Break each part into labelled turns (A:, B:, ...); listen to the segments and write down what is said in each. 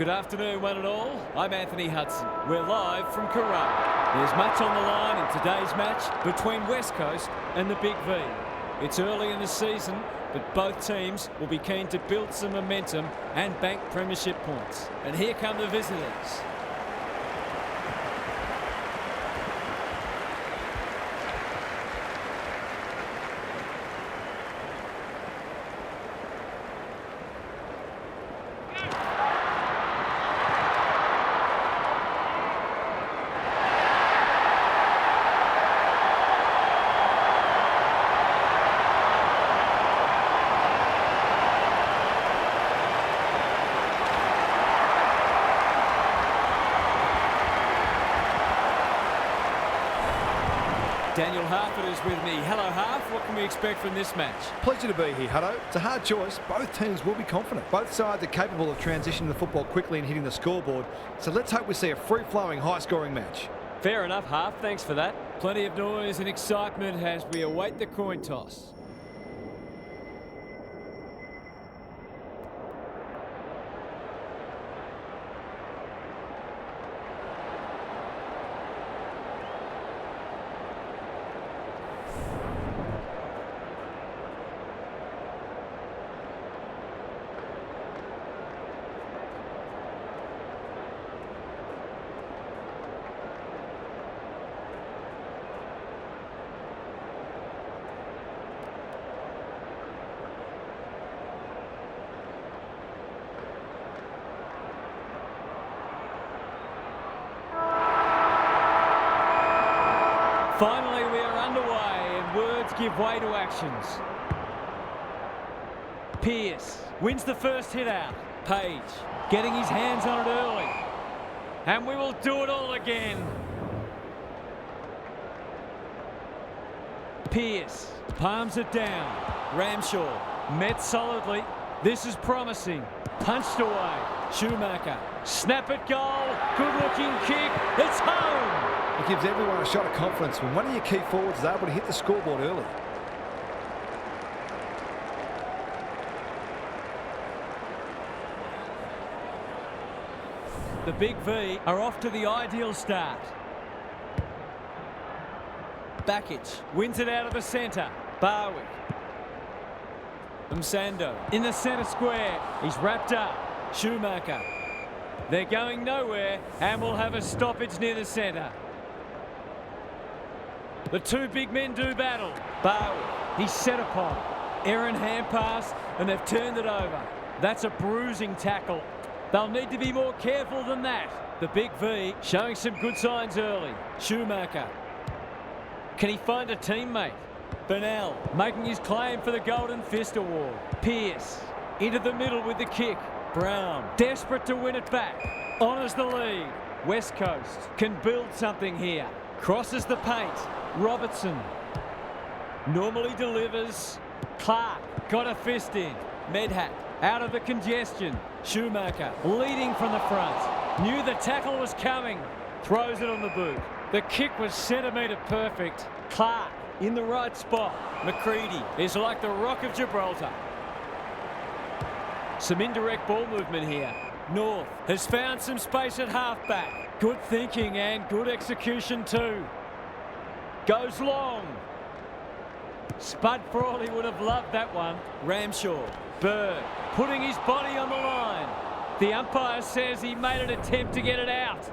A: Good afternoon, one and all. I'm Anthony Hudson. We're live from Carrara. There's much on the line in today's match between West Coast and the Big V. It's early in the season, but both teams will be keen to build some momentum and bank premiership points. And here come the visitors. Daniel Harford is with me. Hello, Harf. What can we expect from this match?
B: Pleasure to be here, Hutto. It's a hard choice. Both teams will be confident. Both sides are capable of transitioning the football quickly and hitting the scoreboard. So let's hope we see a free-flowing, high-scoring match.
A: Fair enough, Harf. Thanks for that. Plenty of noise and excitement as we await the coin toss. Finally, we are underway and words give way to actions. Pearce wins the first hit out. Page getting his hands on it early. And we will do it all again. Pearce palms it down. Ramshaw met solidly. This is promising. Punched away. Schumacher. Snap it goal. Good looking kick. It's home.
B: It gives everyone a shot of confidence when one of your key forwards is able to hit the scoreboard early.
A: The Big V are off to the ideal start. Bakic wins it out of the centre. Barwick. Msando in the centre square. He's wrapped up. Schumacher. They're going nowhere and we'll have a stoppage near the centre. The two big men do battle. Barwick, he's set upon. Errant hand pass, and they've turned it over. That's a bruising tackle. They'll need to be more careful than that. The Big V showing some good signs early. Schumacher. Can he find a teammate? Bernal making his claim for the Golden Fist Award. Pearce into the middle with the kick. Brown desperate to win it back. Honours the lead. West Coast can build something here. Crosses the paint. Robertson normally delivers. Clark got a fist in. Medhat out of the congestion. Schumacher leading from the front. Knew the tackle was coming. Throws it on the boot. The kick was centimetre perfect. Clark in the right spot. McCready is like the Rock of Gibraltar. Some indirect ball movement here. North has found some space at halfback. Good thinking and good execution too. Goes long. Spud Frawley would have loved that one. Ramshaw. Bird putting his body on the line. The umpire says he made an attempt to get it out.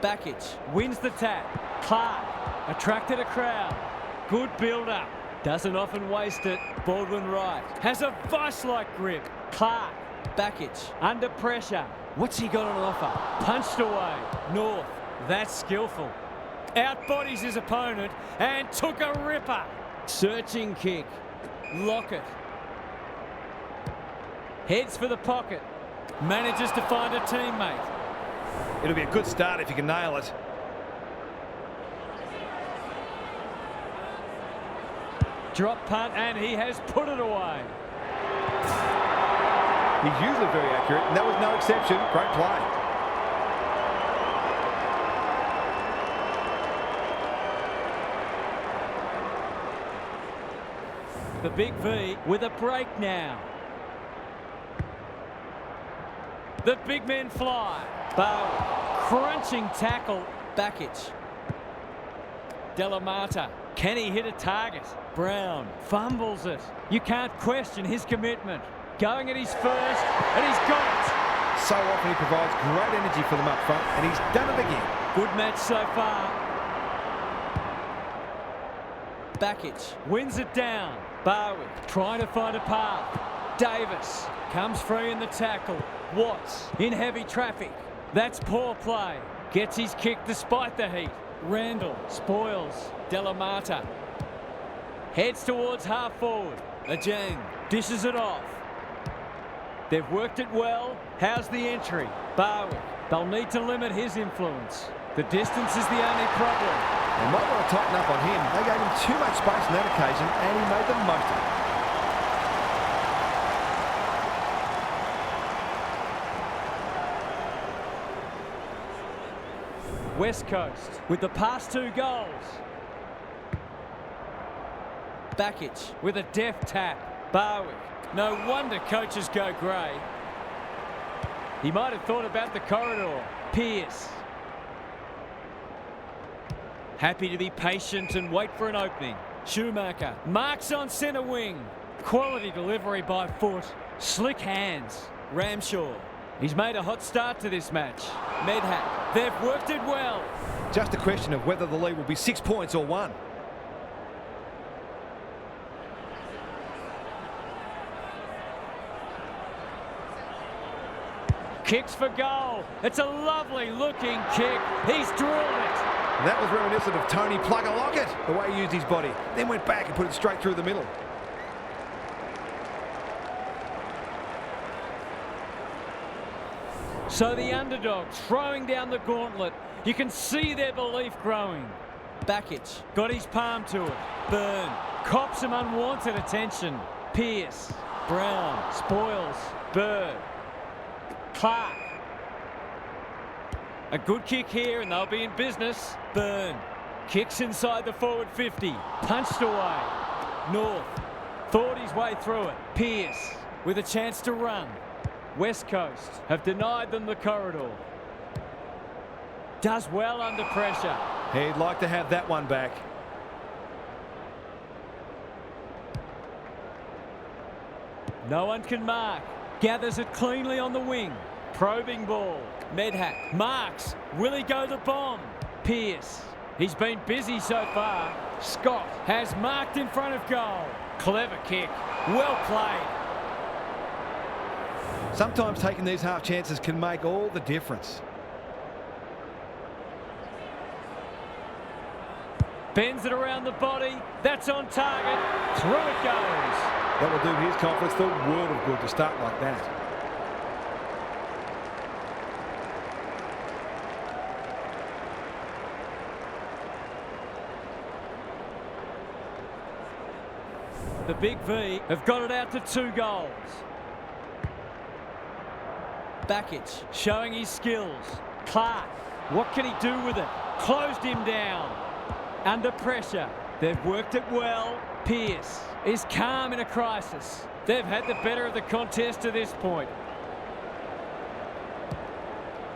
A: Bakic wins the tap. Clark attracted a crowd. Good build-up. Doesn't often waste it. Baldwin Wright has a vice-like grip. Clark. Bakic under pressure. What's he got on offer? Punched away. North. That's skillful. Outbodies his opponent and took a ripper. Searching kick. Lockett. Heads for the pocket. Manages to find a teammate.
B: It'll be a good start if you can nail it.
A: Drop punt and he has put it away.
B: He's usually very accurate and that was no exception. Great play.
A: The Big V with a break now. The big men fly. Bowie, crunching tackle. Bakic. Delamata, can he hit a target? Brown fumbles it. You can't question his commitment. Going at his first, and he's got it.
B: So often he provides great energy for them up front, and he's done it again.
A: Good match so far. Bakic wins it down. Bowie trying to find a path. Davis comes free in the tackle. Watts in heavy traffic. That's poor play. Gets his kick despite the heat. Randall spoils. Delamata heads towards half forward. Ajang dishes it off. They've worked it well. How's the entry? Bowie. They'll need to limit his influence. The distance is the only problem.
B: They might want to tighten up on him. They gave him too much space on that occasion, and he made the most of it.
A: West Coast with the past 2 goals. Bakic with a deft tap. Bowie. No wonder coaches go grey. He might have thought about the corridor. Pierce. Happy to be patient and wait for an opening. Schumacher marks on centre wing. Quality delivery by foot. Slick hands. Ramshaw. He's made a hot start to this match. Medhat. They've worked it well.
B: Just a question of whether the lead will be 6 points or 1.
A: Kicks for goal. It's a lovely looking kick. He's drilled it.
B: That was reminiscent of Tony Plugger Lockett, the way he used his body. Then went back and put it straight through the middle.
A: So the underdog throwing down the gauntlet. You can see their belief growing. Bakic got his palm to it. Byrne cops some unwanted attention. Pierce. Brown spoils. Bird. Clark. A good kick here and they'll be in business. Byrne kicks inside the forward 50. Punched away. North thought his way through it. Pierce with a chance to run. West Coast have denied them the corridor. Does well under pressure.
B: He'd like to have that one back.
A: No one can mark. Gathers it cleanly on the wing. Probing ball. Medhat marks. Will he go the bomb? Pierce. He's been busy so far. Scott has marked in front of goal. Clever kick. Well played.
B: Sometimes taking these half chances can make all the difference.
A: Bends it around the body. That's on target. Through it goes.
B: That will do his confidence the world of good to start like that.
A: The Big V have got it out to 2 goals. Bakic showing his skills. Clark, what can he do with it? Closed him down. Under pressure. They've worked it well. Pierce is calm in a crisis. They've had the better of the contest to this point.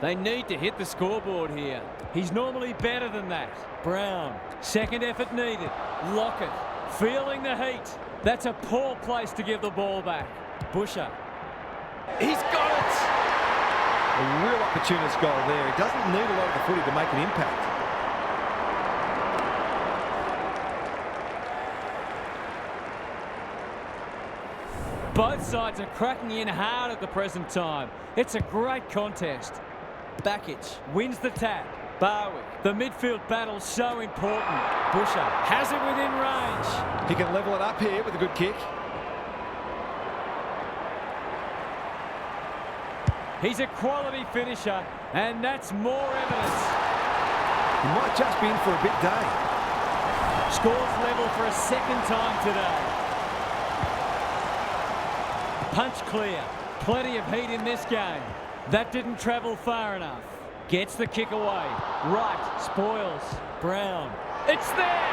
A: They need to hit the scoreboard here. He's normally better than that. Brown, second effort needed. Lockett, feeling the heat. That's a poor place to give the ball back. Busher. He's got it!
B: A real opportunist goal there. He doesn't need a lot of the footy to make an impact.
A: Both sides are cracking in hard at the present time. It's a great contest. Bakic wins the tap. Bowie. The midfield battle so important. Busher has it within range.
B: He can level it up here with a good kick.
A: He's a quality finisher, and that's more evidence.
B: He might just be in for a big day.
A: Scores level for a second time today. Punch clear. Plenty of heat in this game. That didn't travel far enough. Gets the kick away. Right, spoils. Brown. It's there!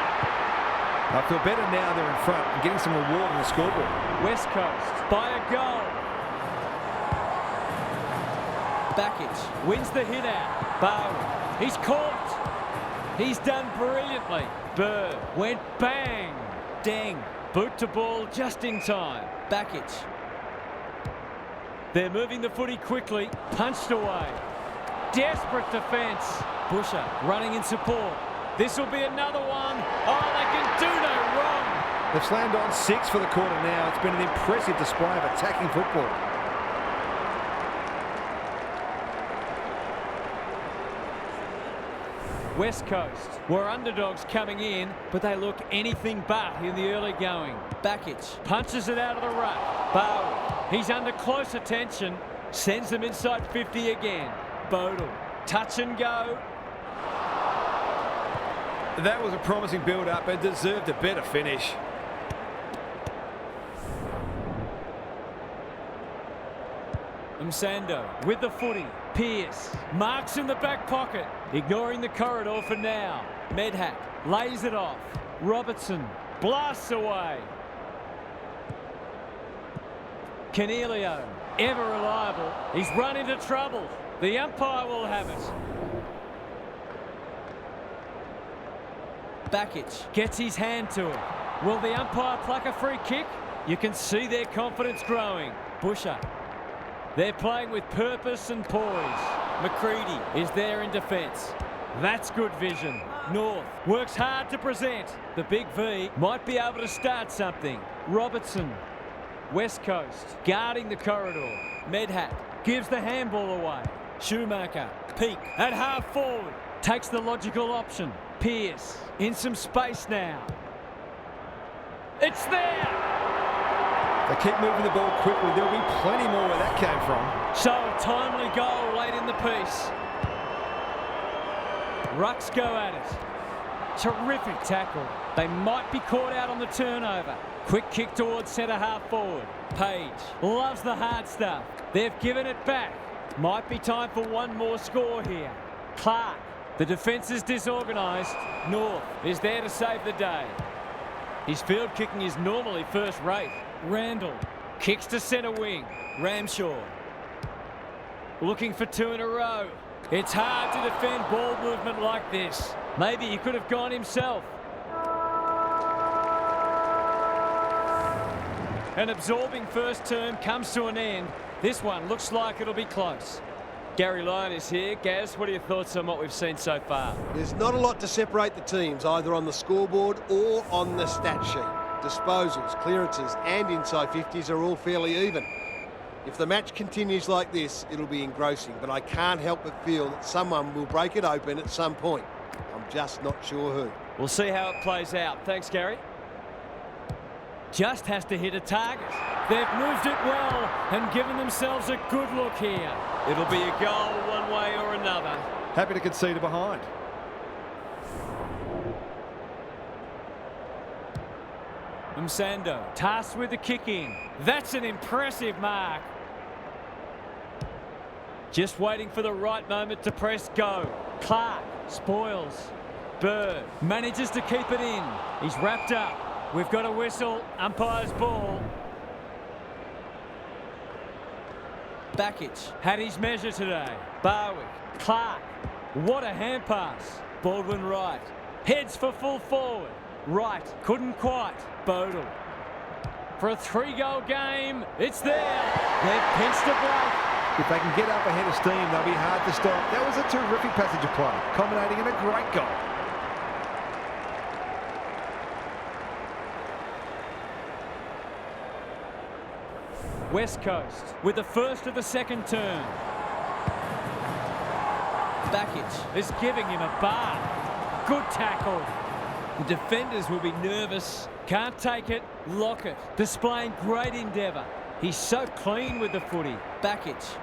B: I feel better now they're in front and getting some reward on the scoreboard.
A: West Coast by a goal. Backich wins the hit out. Bowen, he's caught. He's done brilliantly. Bird went bang. Deng, boot to ball just in time. Backich. They're moving the footy quickly. Punched away. Desperate defence. Busher running in support. This will be another one. Oh, they can do no wrong.
B: They've slammed on 6 for the quarter now. It's been an impressive display of attacking football.
A: West Coast were underdogs coming in, but they look anything but in the early going. Backich punches it out of the ruck. Bowen, he's under close attention, sends them inside 50 again. Bodle, touch and go.
B: That was a promising build-up and deserved a better finish.
A: Msando with the footy. Pearce marks in the back pocket, ignoring the corridor for now. Medhat lays it off. Robertson blasts away. Canelio, ever reliable. He's run into trouble. The umpire will have it. Backich gets his hand to it. Will the umpire pluck a free kick? You can see their confidence growing. Busher. They're playing with purpose and poise. McCready is there in defence. That's good vision. North works hard to present. The big V might be able to start something. Robertson. West Coast guarding the corridor. Medhat gives the handball away. Schumacher. Peak at half forward. Takes the logical option. Pearce in some space now. It's there!
B: They keep moving the ball quickly. There'll be plenty more where that came from.
A: So a timely goal late in the piece. Rucks go at it. Terrific tackle. They might be caught out on the turnover. Quick kick towards centre half forward. Page loves the hard stuff. They've given it back. Might be time for one more score here. Clark. The defence is disorganised. North is there to save the day. His field kicking is normally first rate. Randall kicks to centre wing. Ramshaw looking for 2 in a row. It's hard to defend ball movement like this. Maybe he could have gone himself. An absorbing first term comes to an end. This one looks like it'll be close. Gary Lyon is here. Gaz, what are your thoughts on what we've seen so far?
C: There's not a lot to separate the teams, either on the scoreboard or on the stat sheet. Disposals, clearances and inside 50s are all fairly even. If the match continues like this, it'll be engrossing, but I can't help but feel that someone will break it open at some point. I'm just not sure who.
A: We'll see how it plays out. Thanks, Gary. Just has to hit a target. They've moved it well and given themselves a good look here. It'll be a goal one way or another.
B: Happy to concede a behind.
A: Msando tasked with the kick in. That's an impressive mark. Just waiting for the right moment to press go. Clark spoils. Bird manages to keep it in. He's wrapped up. We've got a whistle. Umpire's ball. Backich had his measure today. Barwick. Clark. What a hand pass. Baldwin right. Heads for full forward. Right. Couldn't quite. Bodle. For a 3-goal game, it's there. They've pinched a break.
B: If they can get up ahead of steam, they'll be hard to stop. That was a terrific passage of play, culminating in a great goal.
A: West Coast with the first of the second term. Backich is giving him a bar. Good tackle. The defenders will be nervous. Can't take it. Lockett displaying great endeavour. He's so clean with the footy. Backich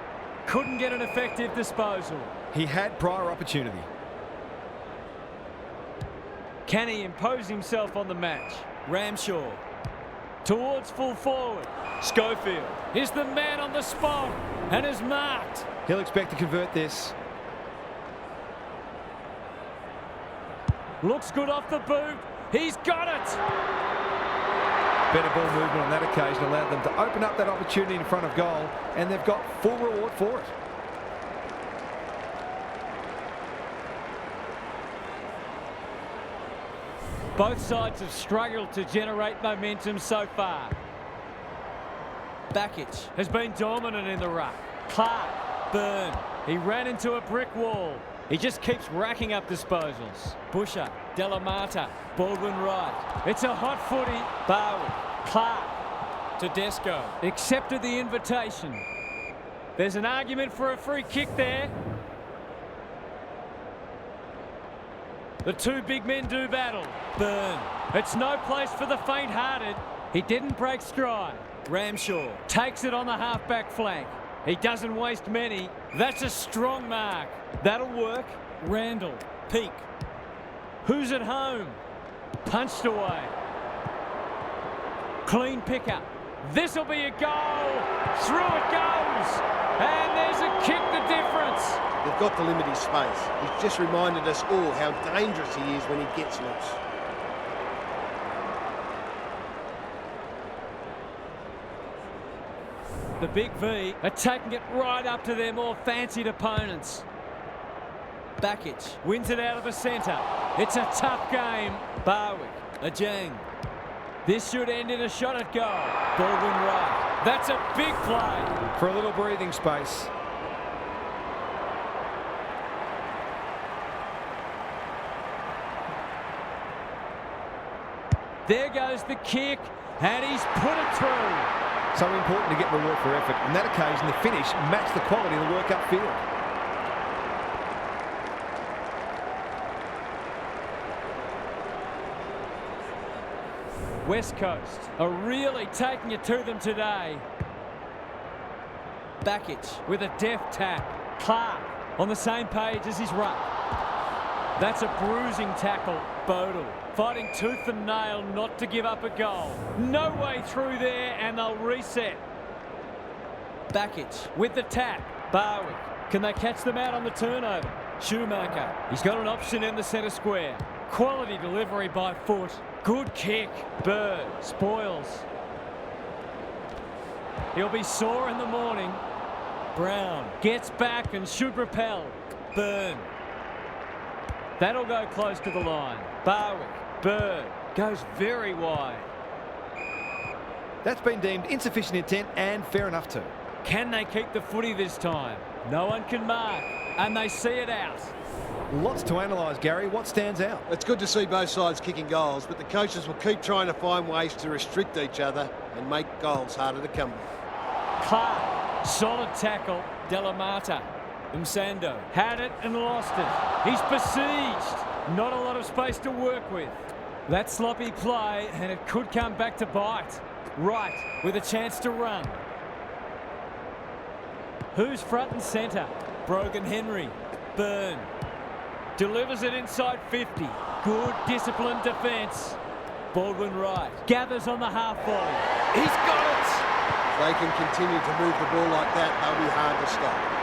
A: couldn't get an effective disposal.
B: He had prior opportunity.
A: Can he impose himself on the match? Ramshaw towards full forward. Schofield is the man on the spot and is marked.
B: He'll expect to convert this.
A: Looks good off the boot. He's got it.
B: Better ball movement on that occasion allowed them to open up that opportunity in front of goal, and they've got full reward for it.
A: Both sides have struggled to generate momentum so far. Bakic has been dominant in the ruck. Clark, Byrne. He ran into a brick wall. He just keeps racking up disposals. Busher, Delamata, Baldwin right. It's a hot footy. Barwick, Clark, Tedesco. Accepted the invitation. There's an argument for a free kick there. The two big men do battle. Byrne. It's no place for the faint-hearted. He didn't break stride. Ramshaw takes it on the half-back flank. He doesn't waste many. That's a strong mark. That'll work. Randall. Peak. Who's at home? Punched away. Clean pickup. This'll be a goal. Through it goes. And there's a kick the difference.
C: They've got to limit his space. He's just reminded us all how dangerous he is when he gets loose.
A: The Big V are taking it right up to their more fancied opponents. Bakic wins it out of the centre. It's a tough game. Barwick, Ajang. This should end in a shot at goal. Baldwin right. That's a big play.
B: For a little breathing space.
A: There goes the kick, and he's put it through.
B: So important to get reward for effort. On that occasion, the finish matched the quality of the work upfield.
A: West Coast are really taking it to them today. Bakic with a deft tap. Clark on the same page as his ruck. That's a bruising tackle. Bodle fighting tooth and nail not to give up a goal. No way through there, and they'll reset. Bakic with the tap. Barwick. Can they catch them out on the turnover? Schumacher. He's got an option in the centre square. Quality delivery by foot. Good kick. Bird spoils. He'll be sore in the morning. Brown gets back and should repel. Byrne. That'll go close to the line. Barwick. Bird goes very wide.
B: That's been deemed insufficient intent and fair enough too.
A: Can they keep the footy this time? No one can mark, and they see it out.
B: Lots to analyse, Gary. What stands out?
C: It's good to see both sides kicking goals, but the coaches will keep trying to find ways to restrict each other and make goals harder to come by.
A: Clark, solid tackle. Delamata. Msando had it and lost it. He's besieged. Not a lot of space to work with. That sloppy play, and it could come back to bite. Right, with a chance to run. Who's front and centre? Brogan Henry. Byrne. Delivers it inside 50. Good disciplined defence. Baldwin right. Gathers on the half volley. He's got it!
C: If they can continue to move the ball like that, they'll be hard to stop.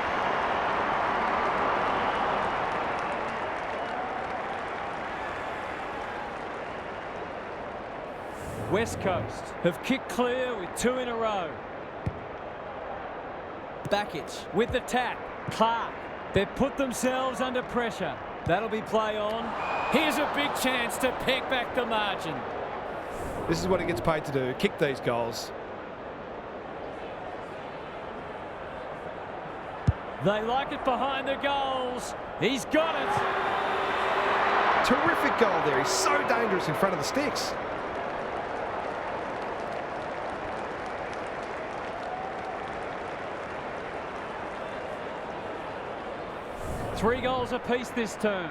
A: West Coast have kicked clear with 2 in a row. Bakic with the tap. Clark. They've put themselves under pressure. That'll be play on. Here's a big chance to peg back the margin.
B: This is what it gets paid to do, kick these goals.
A: They like it behind the goals. He's got it.
B: Terrific goal there. He's so dangerous in front of the sticks.
A: Three goals apiece this term.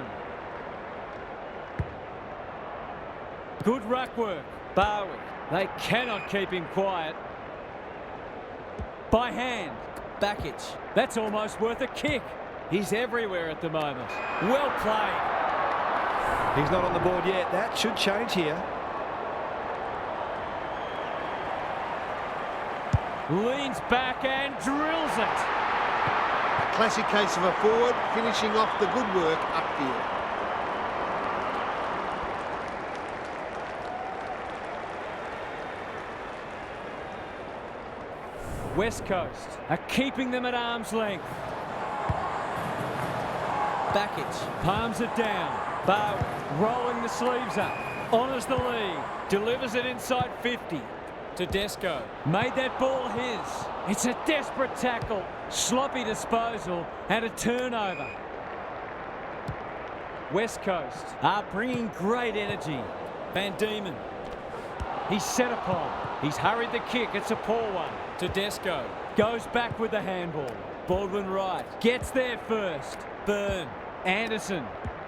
A: Good ruck work. Barwick. They cannot keep him quiet. By hand. Bakic. That's almost worth a kick. He's everywhere at the moment. Well played.
B: He's not on the board yet. That should change here.
A: Leans back and drills it.
C: Classic case of a forward finishing off the good work upfield.
A: West Coast are keeping them at arm's length. Bakic palms it down. Barwick rolling the sleeves up. Honours the lead. Delivers it inside 50. Tedesco made that ball his. It's a desperate tackle. Sloppy disposal and a turnover. West Coast are bringing great energy. Van Diemen. He's set upon. He's hurried the kick. It's a poor one. Tedesco goes back with the handball. Baldwin Wright gets there first. Byrne. Anderson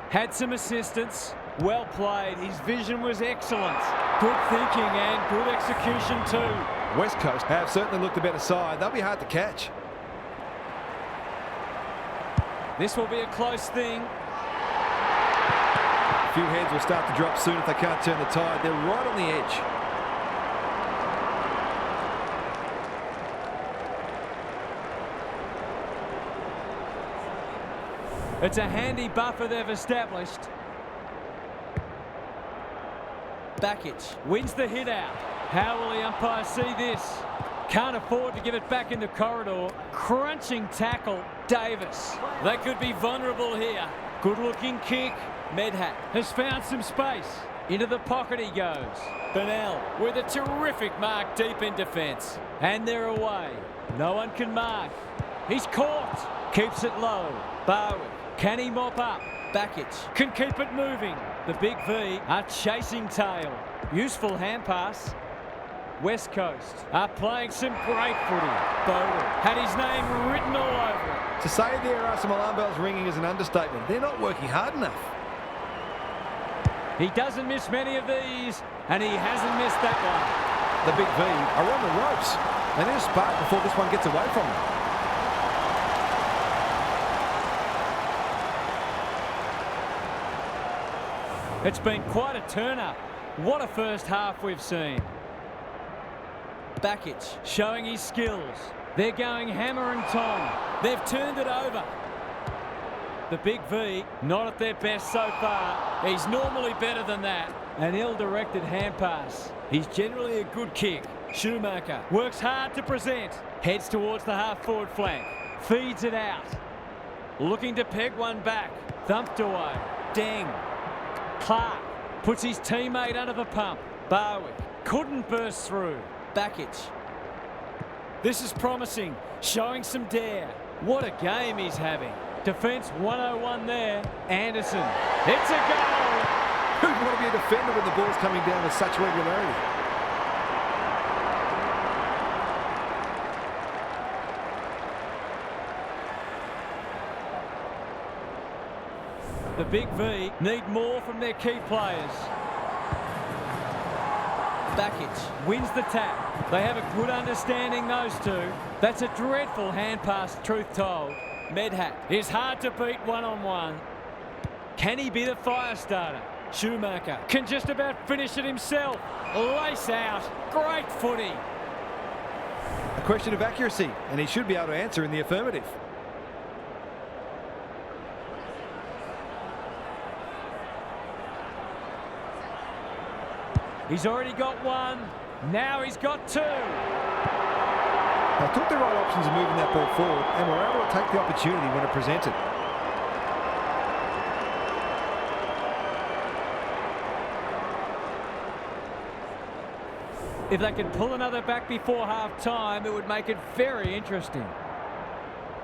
A: had some assistance. Well played. His vision was excellent. Good thinking and good execution too.
B: West Coast have certainly looked the better side. They'll be hard to catch.
A: This will be a close thing.
B: A few heads will start to drop soon if they can't turn the tide. They're right on the edge.
A: It's a handy buffer they've established. Bakic wins the hit out. How will the umpire see this? Can't afford to give it back in the corridor. Crunching tackle, Davis. They could be vulnerable here. Good looking kick. Medhat has found some space. Into the pocket he goes. Bennell with a terrific mark deep in defence. And they're away. No one can mark. He's caught. Keeps it low. Barwick. Can he mop up? Bakic can keep it moving. The Big V are chasing tail. Useful hand pass. West Coast are playing some great footy. Bowden had his name written all over it.
B: To say there are some alarm bells ringing is an understatement. They're not working hard enough.
A: He doesn't miss many of these, and he hasn't missed that one.
B: The Big V are on the ropes. They need a spark before this one gets away from them.
A: It's been quite a turn-up. What a first half we've seen. Bakic showing his skills. They're going hammer and tong. They've turned it over. The Big V, not at their best so far. He's normally better than that. An ill-directed hand pass. He's generally a good kick. Schumacher works hard to present. Heads towards the half-forward flank. Feeds it out. Looking to peg one back. Thumped away. Deng. Clark puts his teammate under the pump. Barwick couldn't burst through. Bakic. This is promising, showing some dare. What a game he's having. Defence 101 there. Anderson. It's a goal.
B: Who'd want to be a defender when the ball's coming down with such regularity?
A: The Big V need more from their key players. Bakic wins the tap. They have a good understanding, those two. That's a dreadful hand pass, truth told. Medhat is hard to beat one-on-one. Can he be the fire starter? Schumacher can just about finish it himself. Lace out. Great footy.
B: A question of accuracy, and he should be able to answer in the affirmative.
A: He's already got one. Now he's got two.
B: They took the right options in moving that ball forward and were able to take the opportunity when it presented.
A: If they could pull another back before half-time, it would make it very interesting.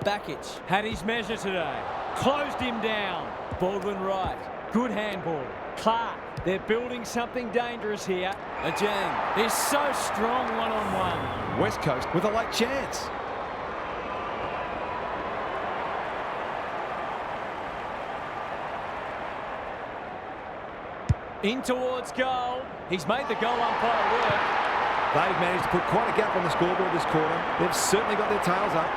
A: Bakic had his measure today. Closed him down. Baldwin Wright. Good handball. Clark. They're building something dangerous here. Ajang is so strong one-on-one.
B: West Coast with a late chance.
A: In towards goal. He's made the goal umpire work.
B: They've managed to put quite a gap on the scoreboard this quarter. They've certainly got their tails up.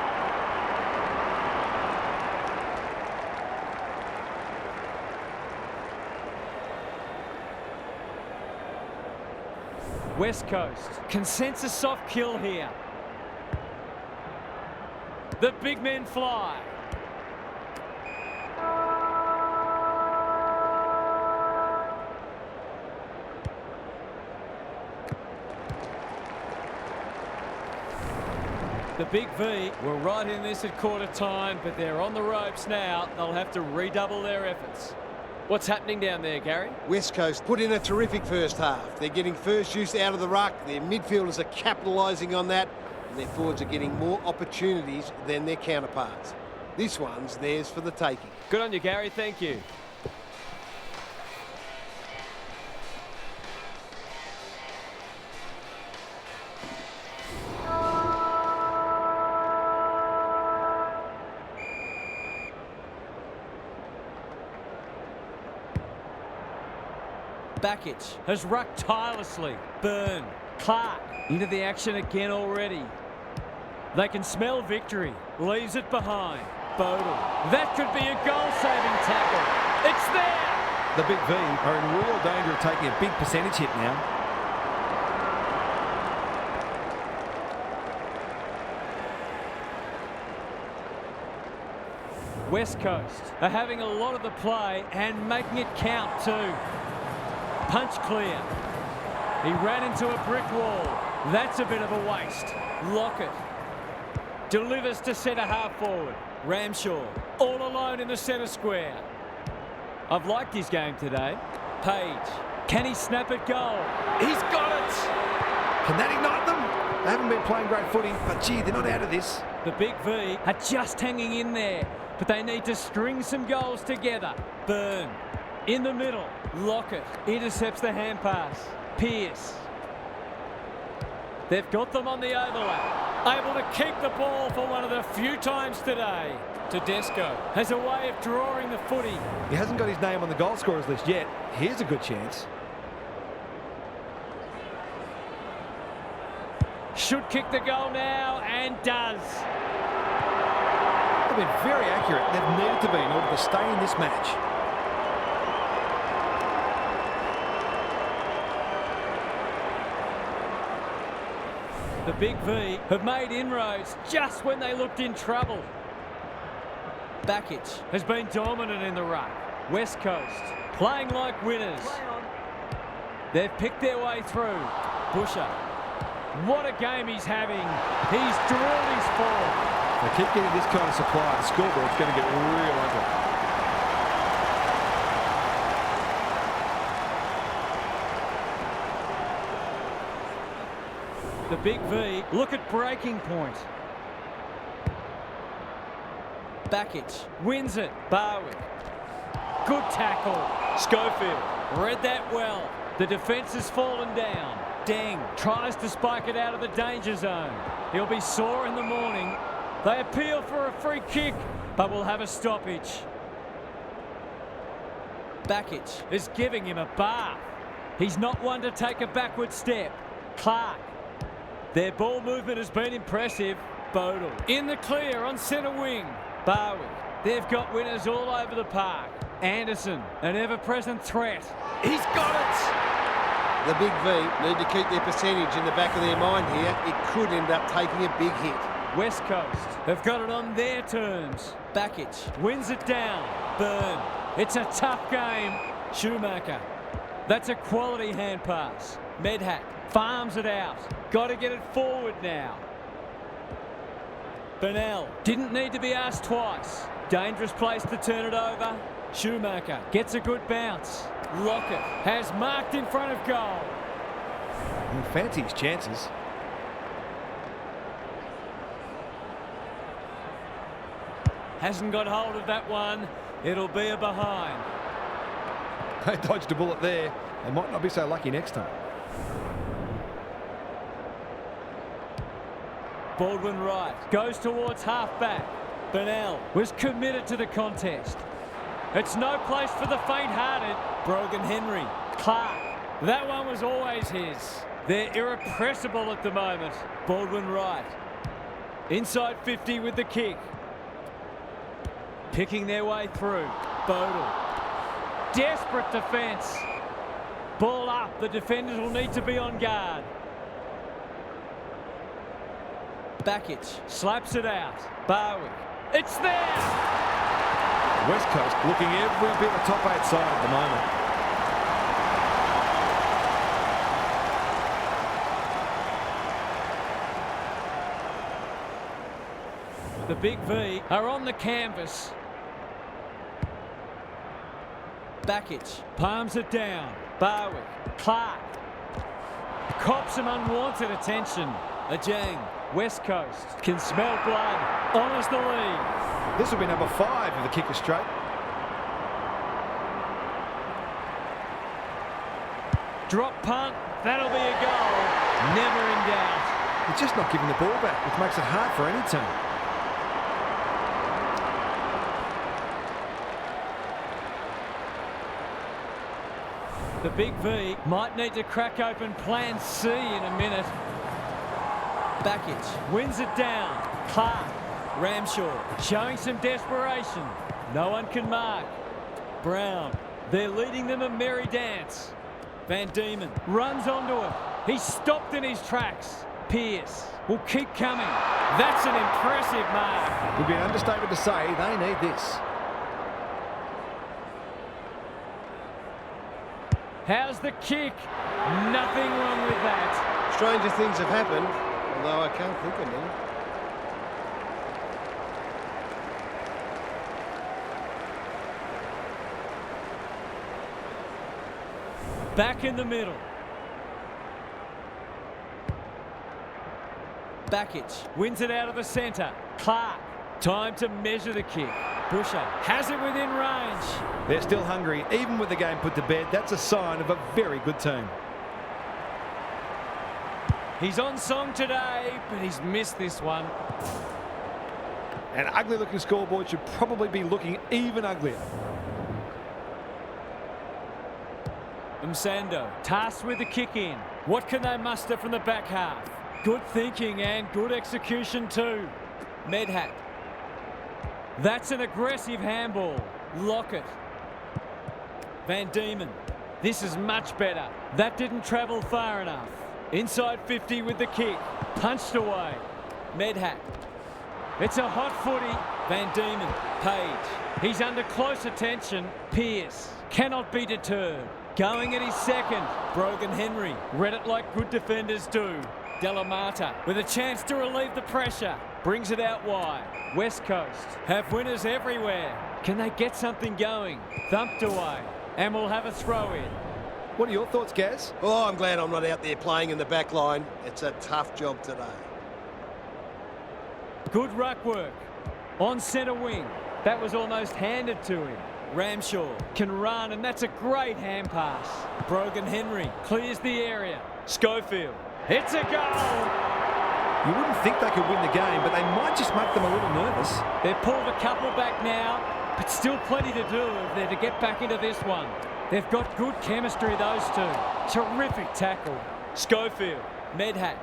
A: West Coast can sense a soft kill here. The big men fly. The Big V were right in this at quarter time, but they're on the ropes now. They'll have to redouble their efforts. What's happening down there, Gary?
C: West Coast put in a terrific first half. They're getting first use out of the ruck. Their midfielders are capitalising on that, and their forwards are getting more opportunities than their counterparts. This one's theirs for the taking.
A: Good on you, Gary. Thank you. Bakic has rucked tirelessly. Byrne, Clark into the action again already. They can smell victory. Leaves it behind. Bodle. That could be a goal-saving tackle. It's there!
B: The Big V are in real danger of taking a big percentage hit now.
A: West Coast are having a lot of the play and making it count too. Punch clear. He ran into a brick wall. That's a bit of a waste. Lockett delivers to centre half forward. Ramshaw all alone in the centre square. I've liked his game today. Page. Can he snap it goal? He's got it!
B: Can that ignite them? They haven't been playing great footy, but gee, they're not out of this.
A: The Big V are just hanging in there, but they need to string some goals together. Byrne in the middle. Lockett intercepts the hand pass. Pearce. They've got them on the overlap. Able to keep the ball for one of the few times today. Tedesco has a way of drawing the footy.
B: He hasn't got his name on the goal scorers list yet. Here's a good chance.
A: Should kick the goal now, and does.
B: They've been very accurate. They've needed to be in order to stay in this match.
A: The Big V have made inroads just when they looked in trouble. Bakic has been dominant in the ruck. West Coast playing like winners. They've picked their way through. Busher. What a game he's having. He's drilled his forward.
B: They keep getting this kind of supply. The scoreboard's going to get real ugly.
A: The Big V look at breaking point. Bakic wins it. Barwick. Good tackle. Schofield read that well. The defence has fallen down. Deng tries to spike it out of the danger zone. He'll be sore in the morning. They appeal for a free kick, but will have a stoppage. Bakic is giving him a bath. He's not one to take a backward step. Clark. Their ball movement has been impressive. Bodle in the clear on centre wing. Barwick. They've got winners all over the park. Anderson, an ever-present threat. He's got it!
C: The Big V need to keep their percentage in the back of their mind here. It could end up taking a big hit.
A: West Coast have got it on their terms. Bakic wins it down. Byrne. It's a tough game. Schumacher. That's a quality hand pass. Medhat farms it out. Got to get it forward now. Burnell didn't need to be asked twice. Dangerous place to turn it over. Schumacher gets a good bounce. Lockett has marked in front of goal.
B: He fancy his chances.
A: Hasn't got hold of that one. It'll be a behind.
B: They dodged a bullet there. They might not be so lucky next time.
A: Baldwin right, goes towards half-back. Burnell was committed to the contest. It's no place for the faint-hearted. Brogan Henry. Clark. That one was always his. They're irrepressible at the moment. Baldwin right. Inside 50 with the kick. Picking their way through. Bodle. Desperate defence. Ball up. The defenders will need to be on guard. Bakic slaps it out. Barwick. It's there!
B: West Coast looking every bit a top 8 side at the moment.
A: The Big V are on the canvas. Backich palms it down. Barwick. Clark. Cops some unwanted attention. Ajang. West Coast can smell blood. Honours the lead.
B: This will be number 5 if the kick is straight.
A: Drop punt. That'll be a goal. Never in doubt.
B: He's just not giving the ball back, which makes it hard for any team.
A: The Big V might need to crack open plan C in a minute. Backich wins it down. Clark. Ramshaw showing some desperation. No one can mark. Brown. They're leading them a merry dance. Van Diemen runs onto it. He's stopped in his tracks. Pearce will keep coming. That's an impressive mark.
B: Would be an understatement to say they need this.
A: How's the kick? Nothing wrong with that.
C: Stranger things have happened, although I can't think of any.
A: Back in the middle. Backich wins it out of the centre. Clark. Time to measure the kick. Busher has it within range.
B: They're still hungry. Even with the game put to bed, that's a sign of a very good team.
A: He's on song today, but he's missed this one.
B: An ugly-looking scoreboard should probably be looking even uglier.
A: Msando tasked with the kick in. What can they muster from the back half? Good thinking and good execution too. Medhat. That's an aggressive handball. Lockett. Van Diemen. This is much better. That didn't travel far enough. Inside 50 with the kick. Punched away. Medhat. It's a hot footy. Van Diemen. Page. He's under close attention. Pearce. Cannot be deterred. Going at his second. Brogan Henry. Read it like good defenders do. Delamata with a chance to relieve the pressure. Brings it out wide. West Coast have winners everywhere. Can they get something going? Thumped away. And we'll have a throw in.
B: What are your thoughts, Gaz?
C: Oh, I'm glad I'm not out there playing in the back line. It's a tough job today.
A: Good ruck work. On centre wing. That was almost handed to him. Ramshaw can run, and that's a great hand pass. Brogan Henry clears the area. Schofield. It's a goal!
B: You wouldn't think they could win the game, but they might just make them a little nervous.
A: They've pulled a couple back now, but still plenty to do if they're to get back into this one. They've got good chemistry, those two. Terrific tackle. Schofield. Medhat.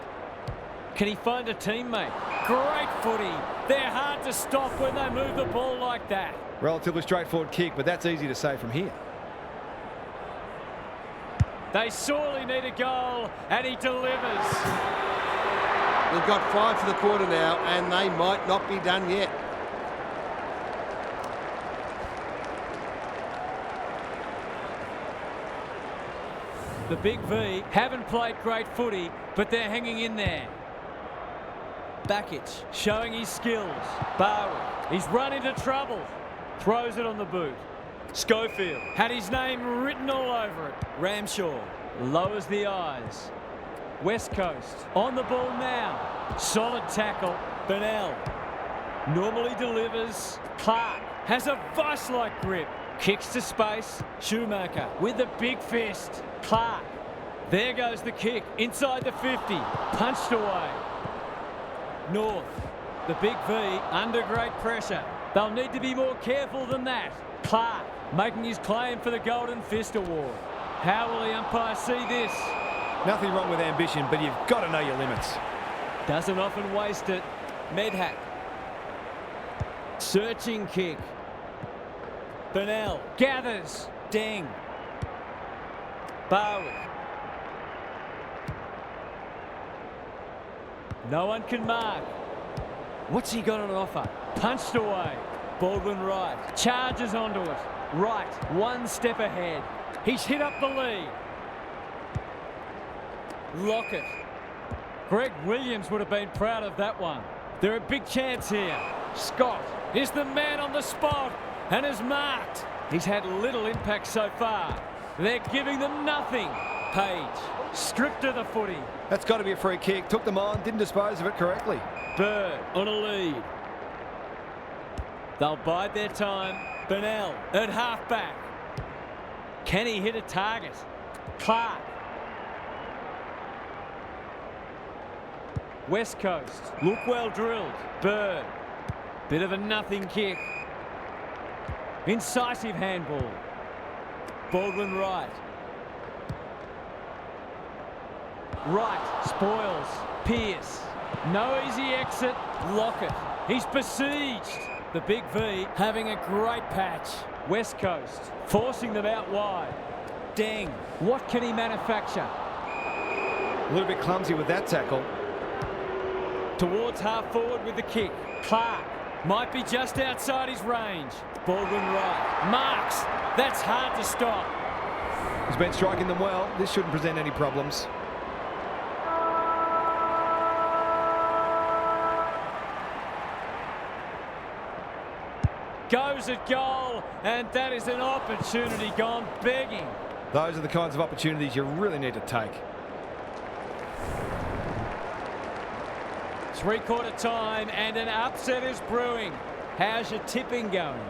A: Can he find a teammate? Great footy. They're hard to stop when they move the ball like that.
B: Relatively straightforward kick, but that's easy to say from here.
A: They sorely need a goal, and he delivers.
C: We've got 5 for the quarter now, and they might not be done yet.
A: The Big V haven't played great footy, but they're hanging in there. Backich showing his skills. Barwick, he's run into trouble. Throws it on the boot. Schofield had his name written all over it. Ramshaw lowers the eyes. West Coast on the ball now. Solid tackle. Bennell normally delivers. Clark has a vice-like grip. Kicks to space. Schumacher with the big fist. Clark. There goes the kick. Inside the 50. Punched away. North. The Big V under great pressure. They'll need to be more careful than that. Clark making his claim for the Golden Fist Award. How will the umpire see this?
B: Nothing wrong with ambition, but you've got to know your limits.
A: Doesn't often waste it. Medhat. Searching kick. Bennell gathers. Deng. Barwick. No one can mark. What's he got on offer? Punched away. Baldwin Wright charges onto it. Wright, one step ahead. He's hit up the lead. Lockett. Greg Williams would have been proud of that one. They're a big chance here. Scott is the man on the spot. and is marked. He's had little impact so far. They're giving them nothing. Page, stripped of the footy.
B: That's got to be a free kick. Took them on, didn't dispose of it correctly.
A: Bird on a lead. They'll bide their time. Burnell at halfback. Can he hit a target? Clark. West Coast. Look well drilled. Bird. Bit of a nothing kick. Incisive handball. Baldwin right. Right. Spoils. Pierce. No easy exit. Lockett. He's besieged. The Big V having a great patch. West Coast forcing them out wide. Deng. What can he manufacture?
B: A little bit clumsy with that tackle.
A: Towards half forward with the kick. Clark might be just outside his range. Baldwin right. Marks. That's hard to stop.
B: He's been striking them well. This shouldn't present any problems.
A: Goes at goal, and that is an opportunity gone begging.
B: Those are the kinds of opportunities you really need to take.
A: Three-quarter time, and an upset is brewing. How's your tipping going?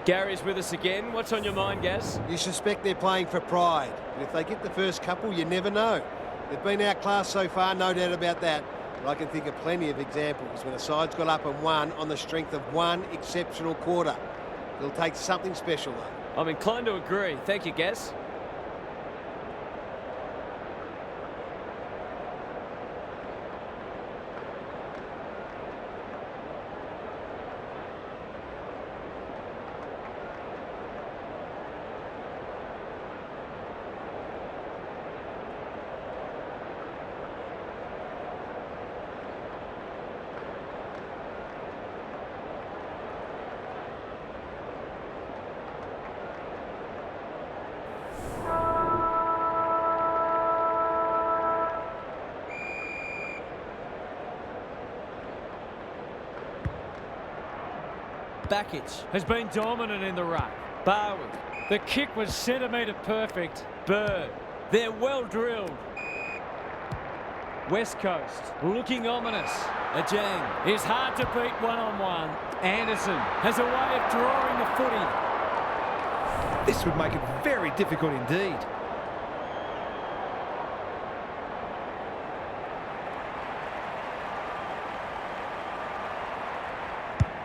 A: Gary's with us again. What's on your mind, Gaz?
C: You suspect they're playing for pride, but if they get the first couple, you never know. They've been outclassed so far, no doubt about that. But I can think of plenty of examples when a side's got up and won on the strength of one exceptional quarter. It'll take something special, though.
A: I'm inclined to agree. Thank you, Gaz. Bakic has been dominant in the ruck. Barwood. The kick was centimetre perfect. Bird. They're well drilled. West Coast looking ominous. Ajang is hard to beat one-on-one. Anderson has a way of drawing the footy.
B: This would make it very difficult indeed.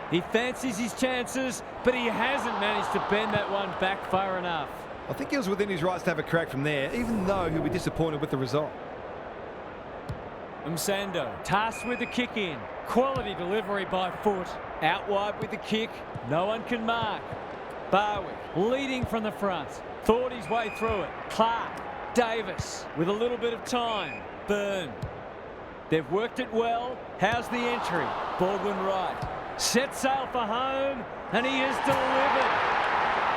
A: He fancies his chances, but he hasn't managed to bend that one back far enough.
B: I think he was within his rights to have a crack from there, even though he'll be disappointed with the result.
A: Msando tasked with the kick in. Quality delivery by foot. Out wide with the kick. No one can mark. Barwick leading from the front. Thought his way through it. Clark. Davis with a little bit of time. Byrne. They've worked it well. How's the entry? Baldwin right. Set sail for home, and he has delivered.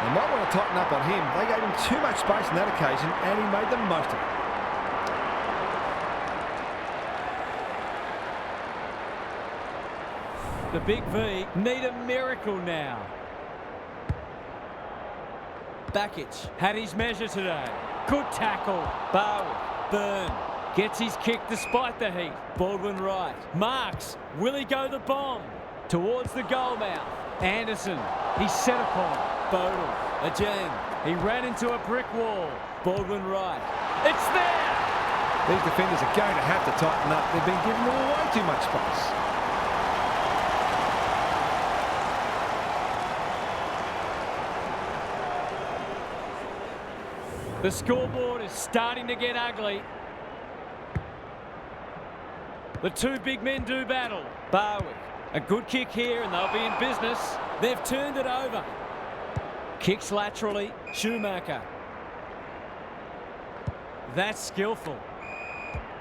B: They might want to tighten up on him. They gave him too much space on that occasion, and he made the most of it.
A: The Big V need a miracle now. Bakic had his measure today. Good tackle. Barwick. Byrne gets his kick despite the heat. Baldwin right. Marks. Will he go the bomb? Towards the goal mouth. Anderson. He's set upon. Bodle. Ajang. He ran into a brick wall. Baldwin right. It's there!
B: These defenders are going to have to tighten up. They've been giving them way too much space.
A: The scoreboard is starting to get ugly. The two big men do battle. Barwick. A good kick here and they'll be in business. They've turned it over. Kicks laterally. Schumacher. That's skillful.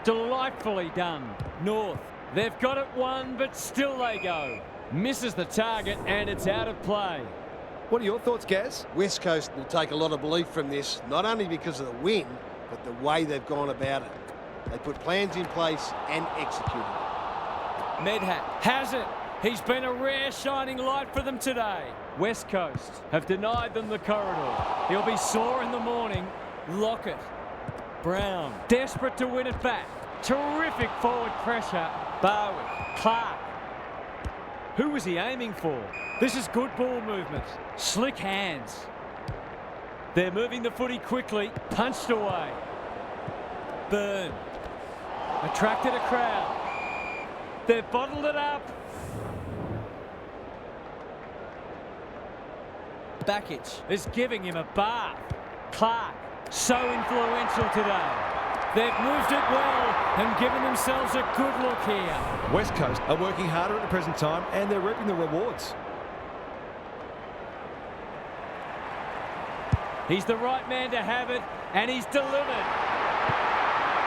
A: Delightfully done. North. They've got it won, but still they go. Misses the target and it's out of play.
B: What are your thoughts, Gaz?
C: West Coast will take a lot of belief from this, not only because of the win, but the way they've gone about it. They put plans in place and executed.
A: Medhat has it. He's been a rare shining light for them today. West Coast have denied them the corridor. He'll be sore in the morning. Lockett. Brown. Desperate to win it back. Terrific forward pressure. Barwick. Clark. Who was he aiming for? This is good ball movement. Slick hands. They're moving the footy quickly. Punched away. Byrne. Attracted a crowd. They've bottled it up. Bakic is giving him a bath. Clark, so influential today. They've moved it well and given themselves a good look here.
B: West Coast are working harder at the present time and they're reaping the rewards.
A: He's the right man to have it, and he's delivered.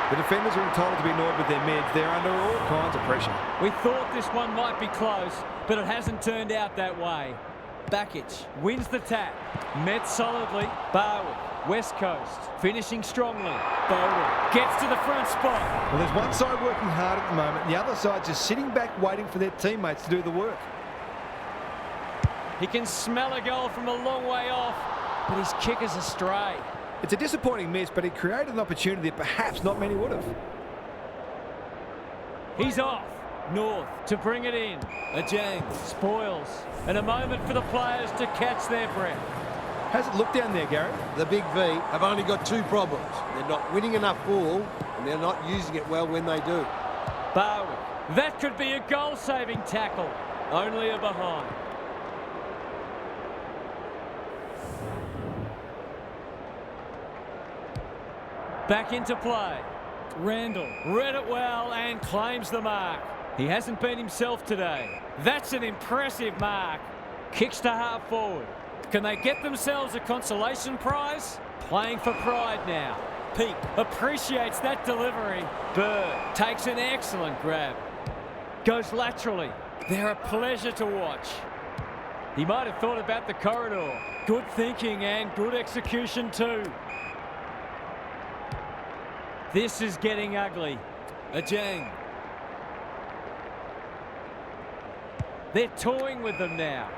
B: The defenders are entitled to be annoyed with their mids. They're under all kinds of pressure.
A: We thought this one might be close, but it hasn't turned out that way. Bakic wins the tap. Met solidly. Barwick. West Coast finishing strongly. Bowden gets to the front spot.
B: Well, there's one side working hard at the moment. The other side just sitting back waiting for their teammates to do the work.
A: He can smell a goal from a long way off, but his kick is astray.
B: It's a disappointing miss, but he created an opportunity that perhaps not many would have.
A: He's off. North to bring it in. Ajang spoils. And a moment for the players to catch their breath.
B: How's it look down there, Gary?
C: The Big V have only got two problems. They're not winning enough ball and they're not using it well when they do.
A: Barwick. That could be a goal-saving tackle. Only a behind. Back into play. Randall read it well and claims the mark. He hasn't been himself today. That's an impressive mark. Kicks to half forward. Can they get themselves a consolation prize? Playing for pride now. Peake appreciates that delivery. Bird takes an excellent grab. Goes laterally. They're a pleasure to watch. He might have thought about the corridor. Good thinking and good execution too. This is getting ugly. Ajang. They're toying with them now.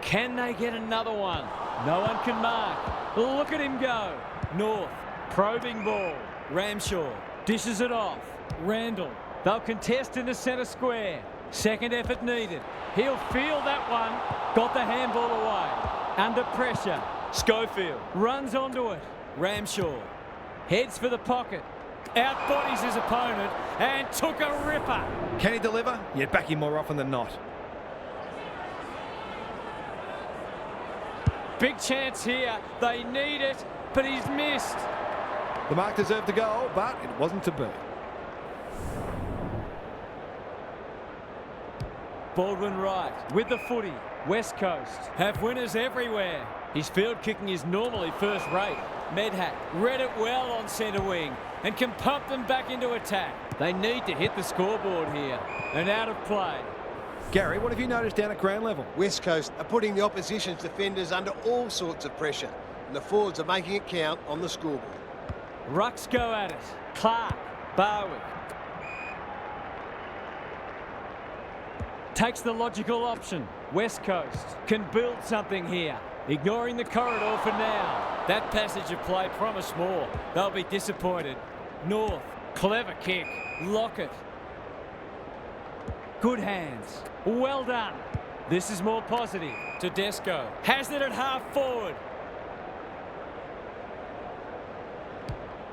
A: Can they get another one? No one can mark. Look at him go. North, probing ball. Ramshaw dishes it off. Randall. They'll contest in the centre square. Second effort needed. He'll field that one. Got the handball away. Under pressure. Schofield runs onto it. Ramshaw heads for the pocket. Outbodies his opponent and took a ripper.
B: Can he deliver? Yeah, back him more often than not.
A: Big chance here. They need it, but he's missed.
B: The mark deserved a goal, but it wasn't to be.
A: Baldwin right with the footy. West Coast have winners everywhere. His field kicking is normally first rate. Medhat read it well on centre wing and can pump them back into attack. They need to hit the scoreboard here. And out of play.
B: Gary, what have you noticed down at ground level?
C: West Coast are putting the opposition's defenders under all sorts of pressure, and the forwards are making it count on the scoreboard.
A: Rucks go at it. Clark, Barwick. Takes the logical option. West Coast can build something here. Ignoring the corridor for now. That passage of play promised more. They'll be disappointed. North, clever kick. Lockett. Good hands. Well done. This is more positive. Tedesco has it at half forward.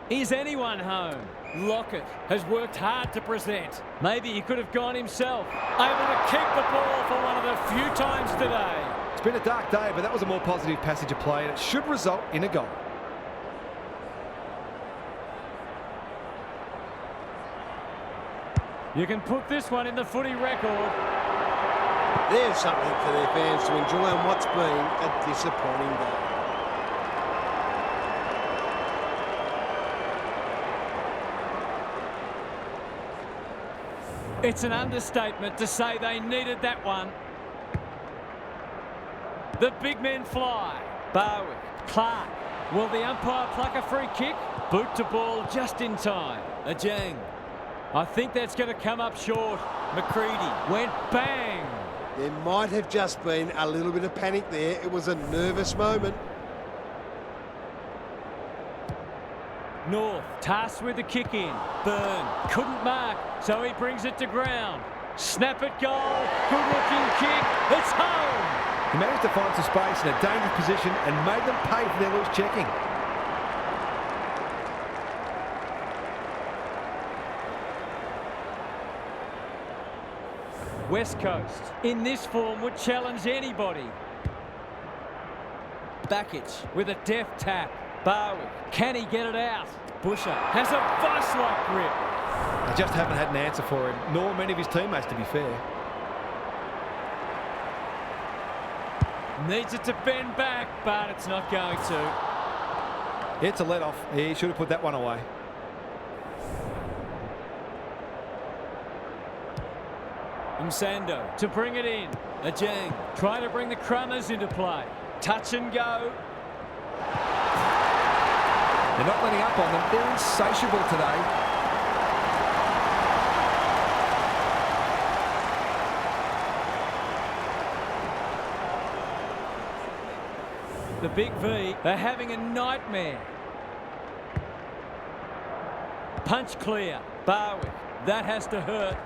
A: Is anyone home? Lockett has worked hard to present. Maybe he could have gone himself. Able to keep the ball for one of the few times today.
B: It's been a dark day, but that was a more positive passage of play, and it should result in a goal.
A: You can put this one in the footy record.
C: There's something for their fans to enjoy on what's been a disappointing day.
A: It's an understatement to say they needed that one. The big men fly. Barwick, Clark. Will the umpire pluck a free kick? Boot to ball just in time. Ajang. I think that's going to come up short. McCready went bang.
C: There might have just been a little bit of panic there. It was a nervous moment.
A: North, tasked with the kick in. Byrne couldn't mark, so he brings it to ground. Snap it goal, good looking kick, it's home!
B: He managed to find some space in a dangerous position and made them pay for their loose checking.
A: West Coast, in this form, would challenge anybody. Bakic with a deft tap. Barwick, can he get it out? Busher has a vice-like grip.
B: They just haven't had an answer for him, nor many of his teammates, to be fair.
A: Needs it to bend back, but it's not going to.
B: It's a let-off. He should have put that one away.
A: Msando to bring it in. Ajang trying to bring the Crummers into play. Touch and go.
B: They're not letting up on them. They're insatiable today.
A: The Big V, they're having a nightmare. Punch clear. Barwick, that has to hurt.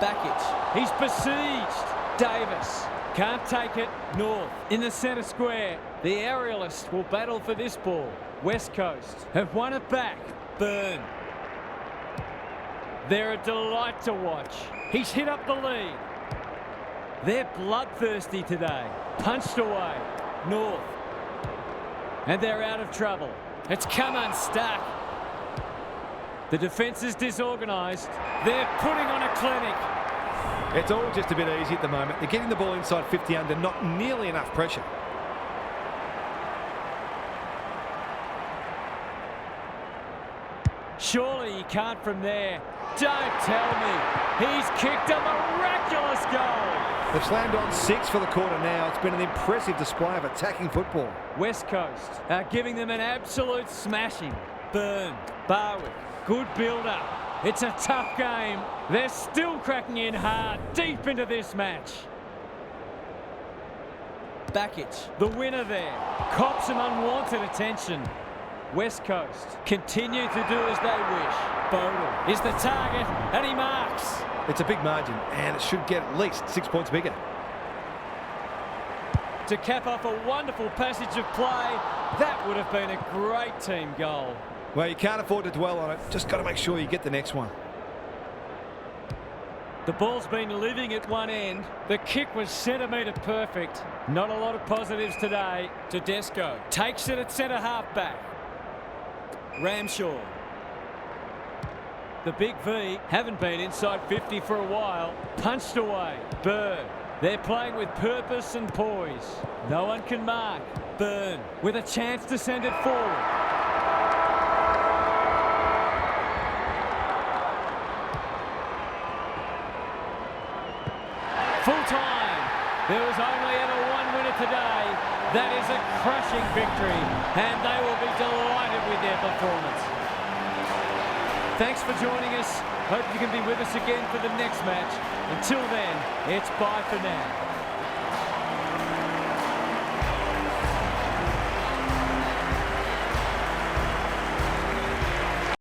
A: Bakic, he's besieged. Davis, can't take it. North, in the centre square. The aerialists will battle for this ball. West Coast have won it back. Byrne. They're a delight to watch. He's hit up the lead. They're bloodthirsty today. Punched away. North. And they're out of trouble. It's come unstuck. The defence is disorganised. They're putting on a clinic.
B: It's all just a bit easy at the moment. They're getting the ball inside 50 under, not nearly enough pressure.
A: Surely he can't from there. Don't tell me. He's kicked a miraculous goal.
B: They've slammed on 6 for the quarter now. It's been an impressive display of attacking football.
A: West Coast are giving them an absolute smashing. Byrne, Barwick, good build-up. It's a tough game. They're still cracking in hard, deep into this match. Bakic, the winner there, cops some unwanted attention. West Coast continue to do as they wish. Bodle is the target, and he marks.
B: It's a big margin, and it should get at least 6 points bigger.
A: To cap off a wonderful passage of play, that would have been a great team goal.
B: Well, you can't afford to dwell on it. Just got to make sure you get the next one.
A: The ball's been living at one end. The kick was centimetre perfect. Not a lot of positives today. Tedesco takes it at centre half-back. Ramshaw. The Big V haven't been inside 50 for a while. Punched away. Byrne. They're playing with purpose and poise. No one can mark. Byrne with a chance to send it forward. Full time. There was only ever one winner today. That is a crushing victory, and they will be delighted with their performance. Thanks for joining us. Hope you can be with us again for the next match. Until then, it's bye for now.